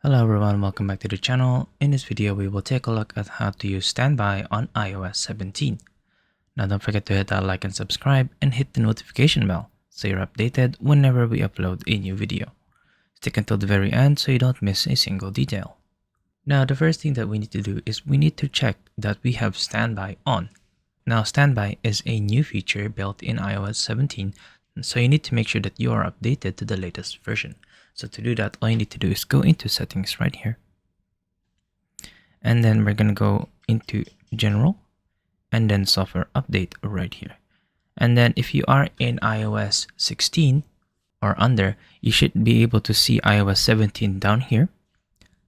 Hello everyone, welcome back to the channel. In this video, we will take a look at how to use StandBy on iOS 17. Now don't forget to hit that like and subscribe and hit the notification bell so you're updated whenever we upload a new video. Stick until the very end so you don't miss a single detail. Now the first thing that we need to do is we need to check that we have StandBy on. Now StandBy is a new feature built in iOS 17, so you need to make sure that you are updated to the latest version. So to do that, all you need to do is go into settings right here. And then we're going to go into general and then software update right here. And then if you are in iOS 16 or under, you should be able to see iOS 17 down here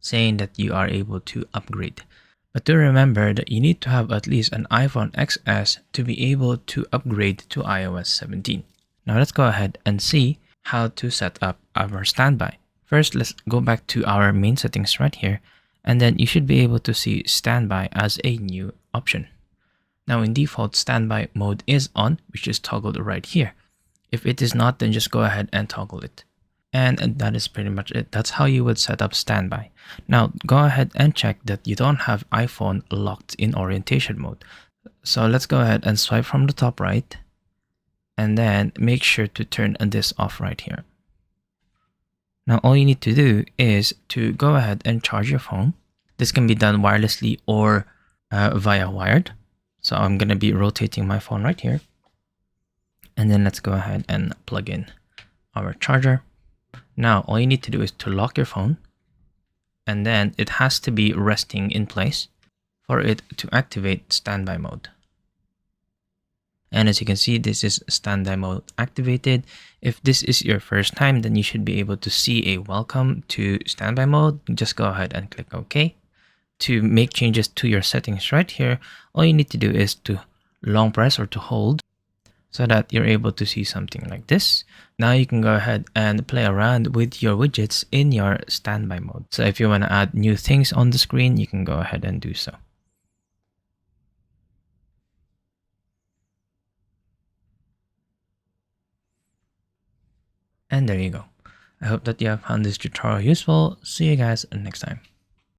saying that you are able to upgrade. But do remember that you need to have at least an iPhone XS to be able to upgrade to iOS 17. Now let's go ahead and see how to set up our StandBy. First, let's go back to our main settings right here, and then you should be able to see StandBy as a new option. Now in default, StandBy mode is on, which is toggled right here. If it is not, then just go ahead and toggle it. And that is pretty much it. That's how you would set up StandBy. Now go ahead and check that you don't have iPhone locked in orientation mode. So let's go ahead and swipe from the top right, and then make sure to turn this off right here. Now all you need to do is to go ahead and charge your phone. This can be done wirelessly or via wired. So I'm going to be rotating my phone right here. And then let's go ahead and plug in our charger. Now all you need to do is to lock your phone, and then it has to be resting in place for it to activate StandBy mode. And as you can see, this is StandBy mode activated. If this is your first time, then you should be able to see a welcome to StandBy mode. Just go ahead and click OK. To make changes to your settings right here, all you need to do is to long press or to hold so that you're able to see something like this. Now you can go ahead and play around with your widgets in your StandBy mode. So if you want to add new things on the screen, you can go ahead and do so. And there you go. I hope that you have found this tutorial useful. See you guys next time.